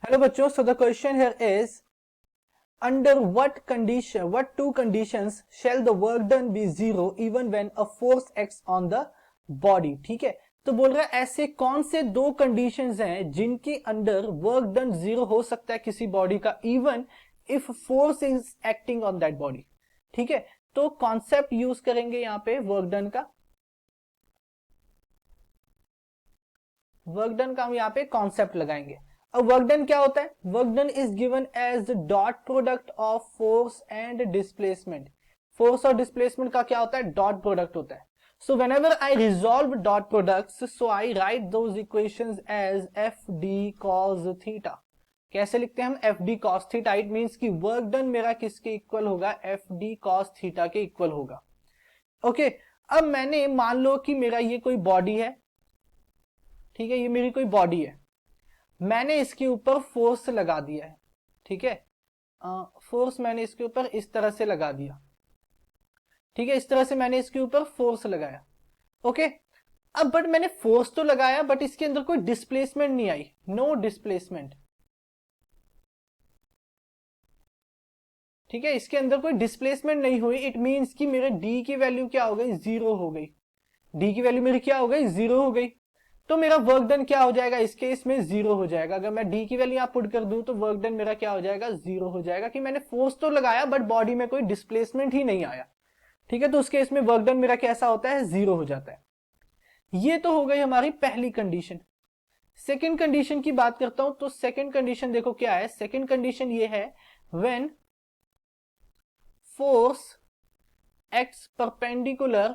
Hello बच्चों, so the question here is under what two conditions shall the work done be zero even when a force acts on the body। ठीक है, तो बोल रहा है ऐसे कौन से दो कंडीशंस हैं जिनके अंडर वर्क डन जीरो हो सकता है किसी बॉडी का even if force is acting on that body. ठीक है, तो कॉन्सेप्ट यूज करेंगे यहां पे वर्क डन का। वर्क डन का हम यहाँ पे कॉन्सेप्ट लगाएंगे। अब वर्क डन क्या होता है? Work done is given as dot product of force and displacement. Force और डिस्प्लेसमेंट का क्या होता है? डॉट प्रोडक्ट होता है। So whenever I resolve dot products, so I write those equations as F D cos theta. कैसे लिखते हैं हम? F D cos theta. It means कि वर्क डन मेरा किसके इक्वल होगा? एफ डी कॉस थीटा के इक्वल होगा। ओके, अब मैंने मान लो कि मेरा ये कोई बॉडी है। ठीक है, ये मेरी कोई बॉडी है, मैंने इसके ऊपर फोर्स लगा दिया है। ठीक है, फोर्स मैंने इसके ऊपर इस तरह से लगा दिया। ठीक है, इस तरह से मैंने इसके ऊपर फोर्स लगाया। ओके, अब बट मैंने फोर्स तो लगाया बट इसके अंदर कोई डिस्प्लेसमेंट नहीं आई, नो डिस्प्लेसमेंट। ठीक है, इसके अंदर कोई डिस्प्लेसमेंट नहीं हुई। इट मींस कि मेरे डी की वैल्यू क्या हो गई? जीरो हो गई। डी की वैल्यू मेरी क्या हो गई? जीरो हो गई। तो मेरा वर्क डन क्या हो जाएगा? इस केस में जीरो हो जाएगा। अगर मैं डी की वैल्यू यहां पुट कर दूं तो वर्क डन मेरा क्या हो जाएगा? जीरो हो जाएगा, कि मैंने फोर्स तो लगाया बट बॉडी में कोई डिस्प्लेसमेंट ही नहीं आया। ठीक है, तो उस केस में वर्क डन मेरा कैसा होता है? जीरो हो जाता है। ये तो हो गई हमारी पहली कंडीशन। सेकेंड कंडीशन की बात करता हूं, तो सेकेंड कंडीशन देखो क्या है। सेकेंड कंडीशन ये है, when force acts perpendicular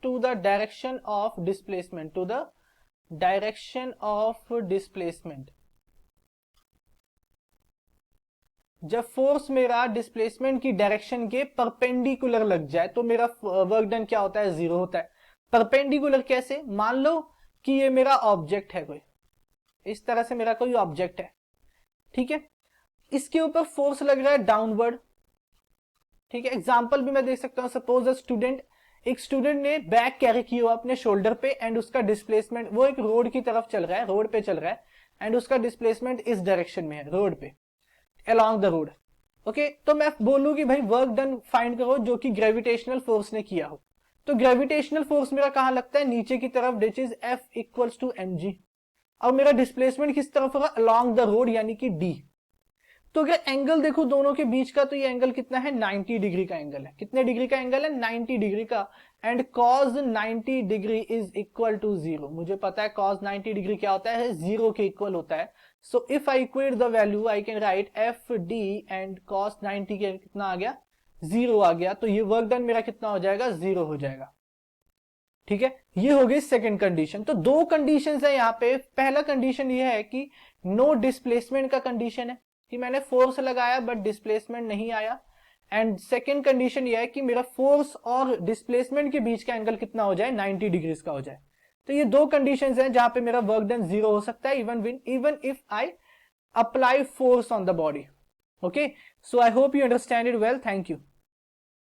to the direction of displacement, to the direction of displacement. जब फोर्स मेरा डिस्प्लेसमेंट की डायरेक्शन के परपेंडिकुलर लग जाए तो मेरा वर्क डन क्या होता है? जीरो होता है। परपेंडिकुलर कैसे? मान लो कि ये मेरा ऑब्जेक्ट है कोई, इस तरह से मेरा कोई ऑब्जेक्ट है। ठीक है, इसके ऊपर फोर्स लग रहा है डाउनवर्ड। ठीक है, एग्जांपल भी मैं दे सकता हूं। सपोज एक स्टूडेंट ने बैग कैरी किया हुआ अपने शोल्डर पे एंड उसका डिस्प्लेसमेंट, वो एक रोड की तरफ चल रहा है, रोड पे चल रहा है एंड उसका डिस्प्लेसमेंट इस डायरेक्शन में है, रोड पे, अलोंग द रोड। ओके, तो मैं बोलूं कि भाई वर्क डन फाइंड करो जो कि ग्रेविटेशनल फोर्स ने किया हो। तो ग्रेविटेशनल फोर्स मेरा कहां लगता है? नीचे की तरफ, which is F equals to M G. और मेरा डिस्प्लेसमेंट किस तरफ होगा? अलोंग द रोड, यानी कि डी। तो अगर एंगल देखो दोनों के बीच का, तो ये एंगल कितना है? 90 डिग्री का एंगल है। कितने डिग्री का एंगल है? 90 डिग्री का। And cos 90 degree is equal to zero. मुझे पता है cos 90 डिग्री क्या होता है? जीरो के इक्वल होता है। So if I equate the value, I can write F D and cos 90 के कितना आ गया? जीरो आ गया। तो ये वर्क डन मेरा कितना हो जाएगा? जीरो हो जाएगा। ठीक है, ये हो गई सेकंड कंडीशन। तो दो कंडीशंस है यहाँ पे। पहला कंडीशन ये है कि नो डिस्प्लेसमेंट का कंडीशन है, कि मैंने फोर्स लगाया बट डिस्प्लेसमेंट नहीं आया। एंड सेकेंड कंडीशन ये है कि मेरा फोर्स और डिस्प्लेसमेंट के बीच का एंगल कितना हो जाए? 90 डिग्रीज का हो जाए। तो ये दो कंडीशंस हैं जहां पे मेरा वर्क डन जीरो हो सकता है, even if I apply force on the body. Okay, so I hope you understand it well. Thank you.